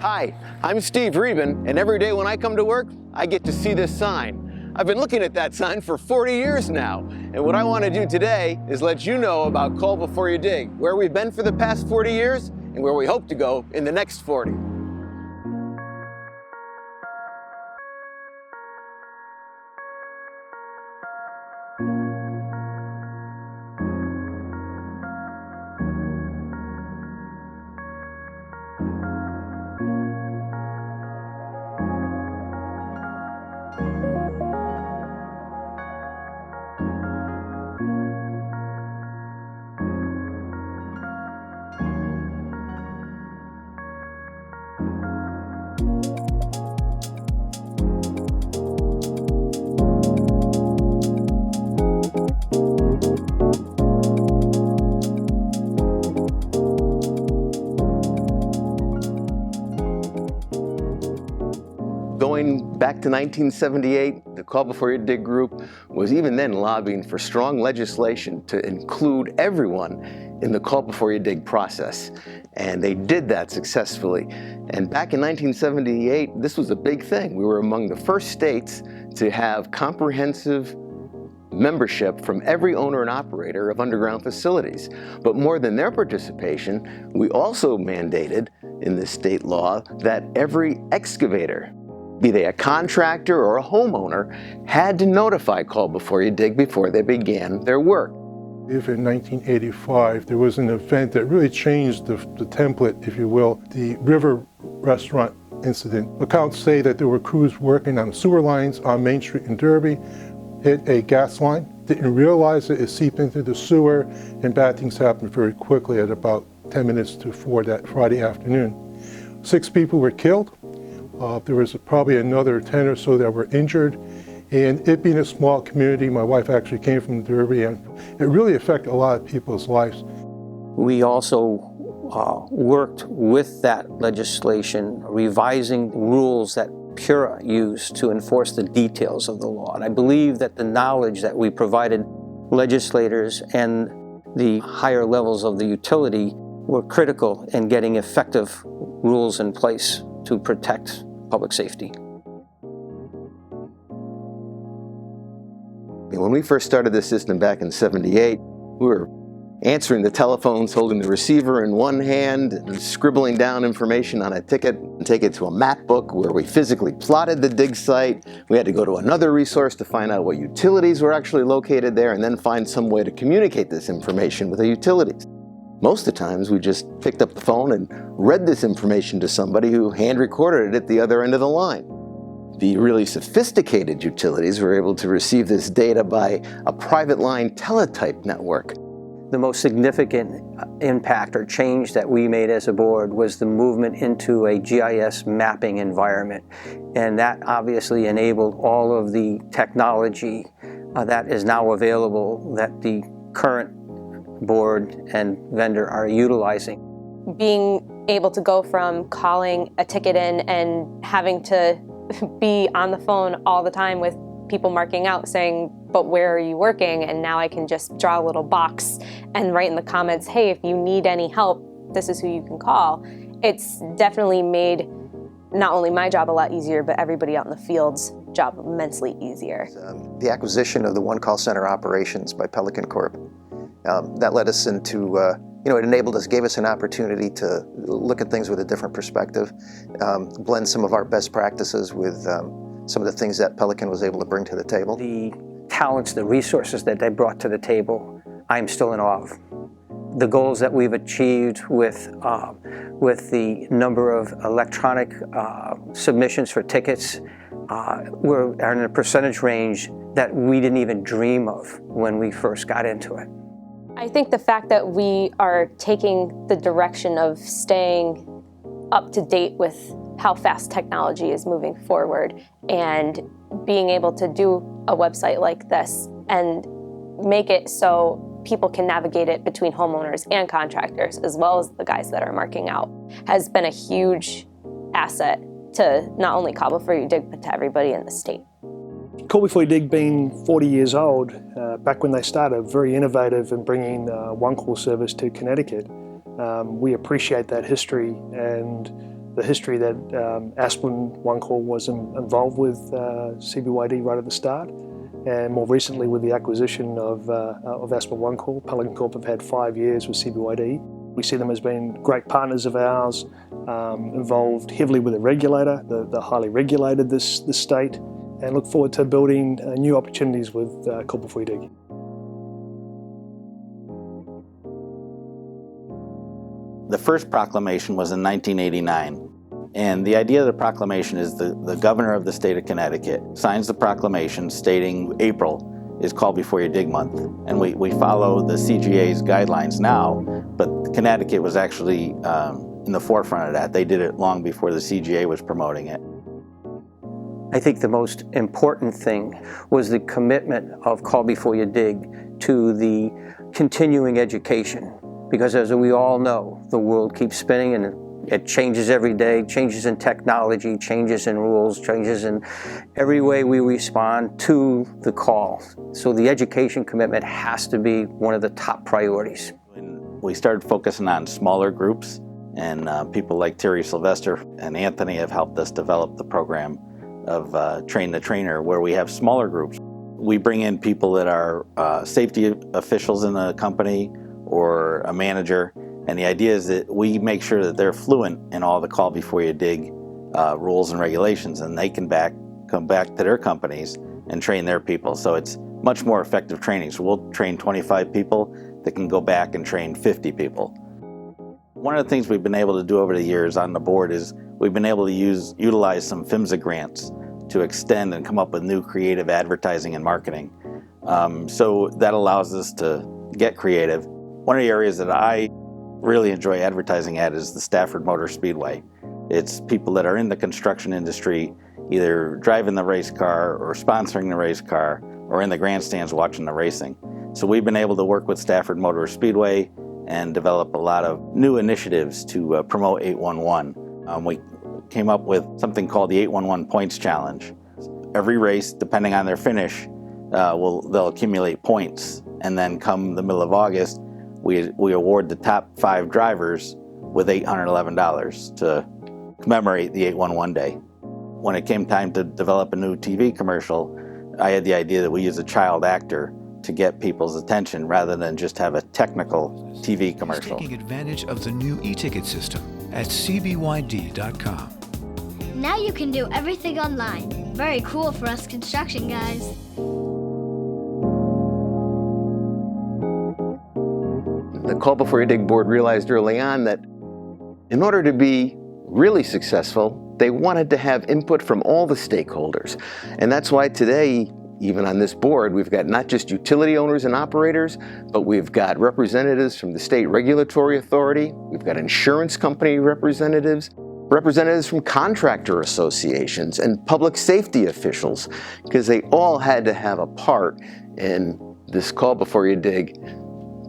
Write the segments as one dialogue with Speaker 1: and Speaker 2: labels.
Speaker 1: Hi, I'm Steve Reben, and every day when I come to work, I get to see this sign. I've been looking at that sign for 40 years now, and what I want to do today is let you know about Call Before You Dig, where we've been for the past 40 years, and where we hope to go in the next 40. Going back to 1978, the Call Before You Dig group was even then lobbying for strong legislation to include everyone in the Call Before You Dig process. And they did that successfully. And back in 1978, this was a big thing. We were among the first states to have comprehensive membership from every owner and operator of underground facilities. But more than their participation, we also mandated in the state law that every excavator, be they a contractor or a homeowner, had to notify Call Before You Dig before they began their work.
Speaker 2: If in 1985 there was an event that really changed the template, if you will, the River Restaurant incident. Accounts say that there were crews working on sewer lines on Main Street in Derby, hit a gas line, didn't realize it seeped into the sewer, and bad things happened very quickly at about 10 minutes to 4 that Friday afternoon. 6 people were killed. There was probably another 10 or so that were injured, and it being a small community, my wife actually came from Derby, and it really affected a lot of people's lives.
Speaker 3: We also worked with that legislation, revising rules that PURA used to enforce the details of the law. And I believe that the knowledge that we provided legislators and the higher levels of the utility were critical in getting effective rules in place to protect public safety.
Speaker 1: When we first started this system back in '78, we were answering the telephones, holding the receiver in one hand, and scribbling down information on a ticket and take it to a map book where we physically plotted the dig site. We had to go to another resource to find out what utilities were actually located there, and then find some way to communicate this information with the utilities. Most of the times we just picked up the phone and read this information to somebody who hand recorded it at the other end of the line. The really sophisticated utilities were able to receive this data by a private line teletype network.
Speaker 3: The most significant impact or change that we made as a board was the movement into a GIS mapping environment. And that obviously enabled all of the technology that is now available that the current board and vendor are utilizing.
Speaker 4: Being able to go from calling a ticket in and having to be on the phone all the time with people marking out saying, but where are you working? And now I can just draw a little box and write in the comments, hey, if you need any help, this is who you can call. It's definitely made not only my job a lot easier, but everybody out in the field's job immensely easier.
Speaker 5: The acquisition of the One Call Center operations by Pelican Corp. That led us into, it enabled us, gave us an opportunity to look at things with a different perspective, blend some of our best practices with some of the things that Pelican was able to bring to the table.
Speaker 3: The talents, the resources that they brought to the table, I'm still in awe of. The goals that we've achieved with the number of electronic submissions for tickets are in a percentage range that we didn't even dream of when we first got into it.
Speaker 4: I think the fact that we are taking the direction of staying up to date with how fast technology is moving forward and being able to do a website like this and make it so people can navigate it between homeowners and contractors, as well as the guys that are marking out, has been a huge asset to not only Call Before You Dig, but to everybody in the state.
Speaker 6: Call Before You Dig being 40 years old, back when they started, very innovative in bringing one call service to Connecticut. We appreciate that history, and the history that Aspen One Call was involved with CBYD right at the start. And more recently with the acquisition of Aspen One Call, Pelican Corp have had 5 years with CBYD. We see them as being great partners of ours, involved heavily with the regulator. They're highly regulated this state, and look forward to building new opportunities with Call Before You Dig.
Speaker 7: The first proclamation was in 1989, and the idea of the proclamation is the governor of the state of Connecticut signs the proclamation stating April is Call Before You Dig month, and we follow the CGA's guidelines now, but Connecticut was actually in the forefront of that. They did it long before the CGA was promoting it.
Speaker 3: I think the most important thing was the commitment of Call Before You Dig to the continuing education. Because as we all know, the world keeps spinning and it changes every day, changes in technology, changes in rules, changes in every way we respond to the call. So the education commitment has to be one of the top priorities.
Speaker 7: We started focusing on smaller groups, and people like Terry Sylvester and Anthony have helped us develop the program of Train the Trainer, where we have smaller groups. We bring in people that are safety officials in the company, or a manager, and the idea is that we make sure that they're fluent in all the Call Before You Dig rules and regulations, and they can come back to their companies and train their people. So it's much more effective training. So we'll train 25 people that can go back and train 50 people. One of the things we've been able to do over the years on the board is we've been able to utilize some PHMSA grants to extend and come up with new creative advertising and marketing. So that allows us to get creative. One of the areas that I really enjoy advertising at is the Stafford Motor Speedway. It's people that are in the construction industry, either driving the race car or sponsoring the race car or in the grandstands watching the racing. So we've been able to work with Stafford Motor Speedway and develop a lot of new initiatives to promote 811. We came up with something called the 811 Points Challenge. Every race, depending on their finish, they'll accumulate points, and then come the middle of August, we award the top 5 drivers with $811 to commemorate the 811 day. When it came time to develop a new TV commercial, I had the idea that we use a child actor to get people's attention rather than just have a technical TV commercial.
Speaker 8: Taking advantage of the new e-ticket system at CBYD.com.
Speaker 9: Now you can do everything online. Very cool for us construction guys.
Speaker 1: The Call Before You Dig board realized early on that in order to be really successful, they wanted to have input from all the stakeholders. And that's why today, even on this board, we've got not just utility owners and operators, but we've got representatives from the state regulatory authority, we've got insurance company representatives, representatives from contractor associations, and public safety officials, because they all had to have a part in this Call Before You Dig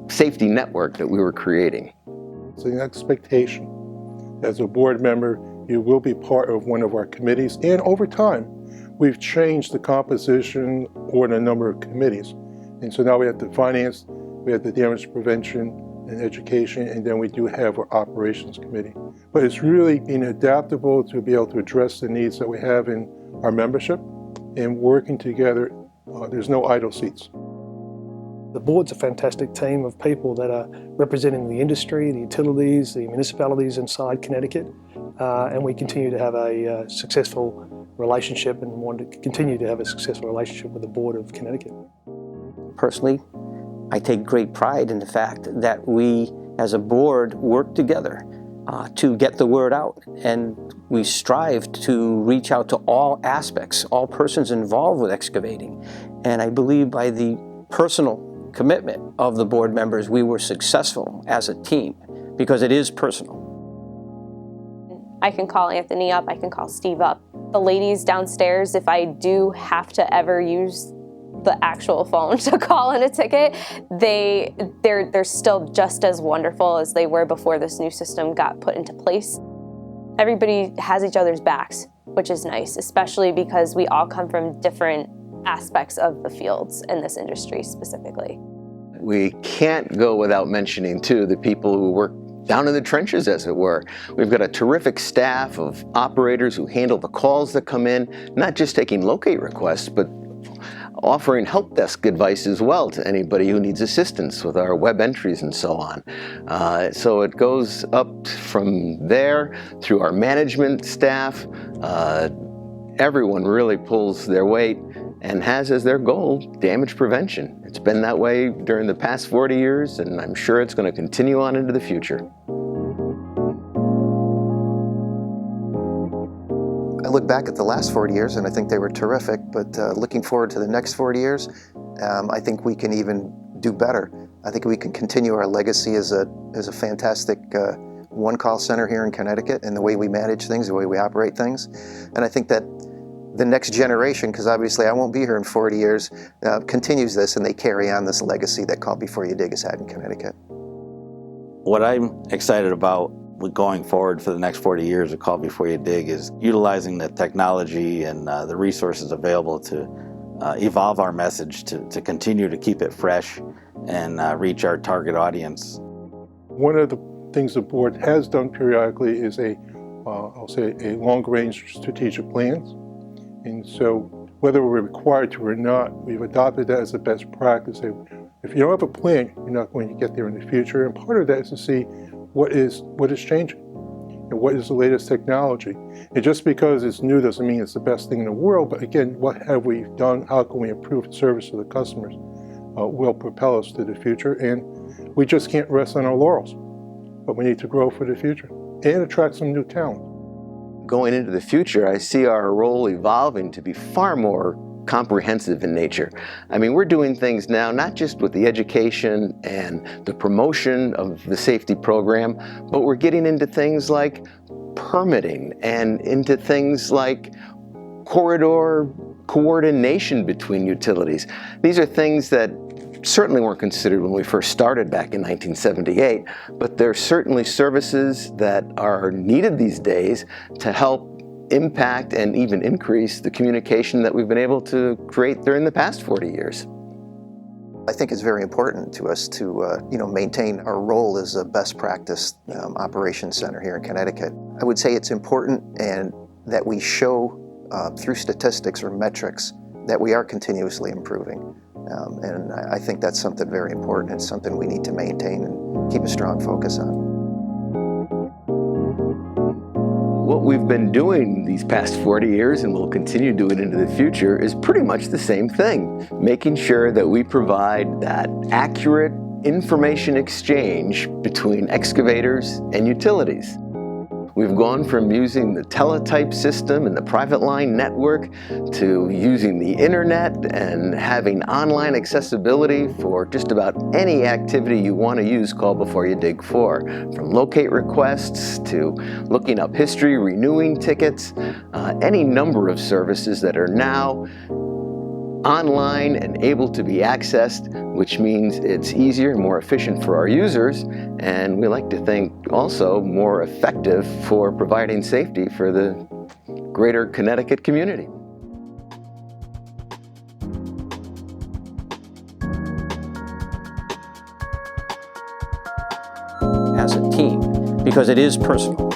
Speaker 1: safety network that we were creating.
Speaker 2: It's an expectation. As a board member, you will be part of one of our committees, and over time, we've changed the composition or the number of committees. And so now we have the finance, we have the damage prevention and education, and then we do have our operations committee. But it's really being adaptable to be able to address the needs that we have in our membership, and working together. There's no idle seats.
Speaker 6: The board's a fantastic team of people that are representing the industry, the utilities, the municipalities inside Connecticut, and we continue to have a successful relationship and want to continue to have a successful relationship with the Board of Connecticut.
Speaker 3: Personally, I take great pride in the fact that we as a board work together to get the word out, and we strive to reach out to all aspects, all persons involved with excavating. And I believe by the personal commitment of the board members, we were successful as a team, because it is personal.
Speaker 4: I can call Anthony up, I can call Steve up. The ladies downstairs, if I do have to ever use the actual phone to call in a ticket, they're still just as wonderful as they were before this new system got put into place. Everybody has each other's backs, which is nice, especially because we all come from different aspects of the fields in this industry specifically.
Speaker 1: We can't go without mentioning too the people who work down in the trenches, as it were. We've got a terrific staff of operators who handle the calls that come in, not just taking locate requests, but offering help desk advice as well to anybody who needs assistance with our web entries and so on. So it goes up from there through our management staff. Everyone really pulls their weight and has as their goal damage prevention. It's been that way during the past 40 years, and I'm sure it's going to continue on into the future.
Speaker 5: I look back at the last 40 years and I think they were terrific, but looking forward to the next 40 years, I think we can even do better. I think we can continue our legacy as a fantastic one-call center here in Connecticut, and the way we manage things, the way we operate things. And I think that the next generation, because obviously I won't be here in 40 years, continues this, and they carry on this legacy that Call Before You Dig has had in Connecticut.
Speaker 7: What I'm excited about with going forward for the next 40 years of Call Before You Dig is utilizing the technology and the resources available to evolve our message to continue to keep it fresh and reach our target audience.
Speaker 2: One of the things the board has done periodically is I'll say a long-range strategic plans. And so whether we're required to or not, we've adopted that as a best practice. If you don't have a plan, you're not going to get there in the future. And part of that is to see what is changing and what is the latest technology. And just because it's new doesn't mean it's the best thing in the world, but again, what have we done? How can we improve the service to the customers? Will propel us to the future, and we just can't rest on our laurels, but we need to grow for the future and attract some new talent.
Speaker 1: Going into the future, I see our role evolving to be far more comprehensive in nature. I mean, we're doing things now not just with the education and the promotion of the safety program, but we're getting into things like permitting and into things like corridor coordination between utilities. These are things that certainly weren't considered when we first started back in 1978, but they're certainly services that are needed these days to help impact and even increase the communication that we've been able to create during the past 40 years.
Speaker 5: I think it's very important to us to maintain our role as a best practice operations center here in Connecticut. I would say it's important and that we show through statistics or metrics that we are continuously improving. And I think that's something very important. It's something we need to maintain and keep a strong focus on.
Speaker 1: What we've been doing these past 40 years, and we'll continue doing into the future, is pretty much the same thing. Making sure that we provide that accurate information exchange between excavators and utilities. We've gone from using the teletype system and the private line network to using the internet and having online accessibility for just about any activity you want to use Call Before You Dig for. From locate requests to looking up history, renewing tickets, any number of services that are now online and able to be accessed, which means it's easier and more efficient for our users, and we like to think also more effective for providing safety for the greater Connecticut community.
Speaker 3: As a team, because it is personal.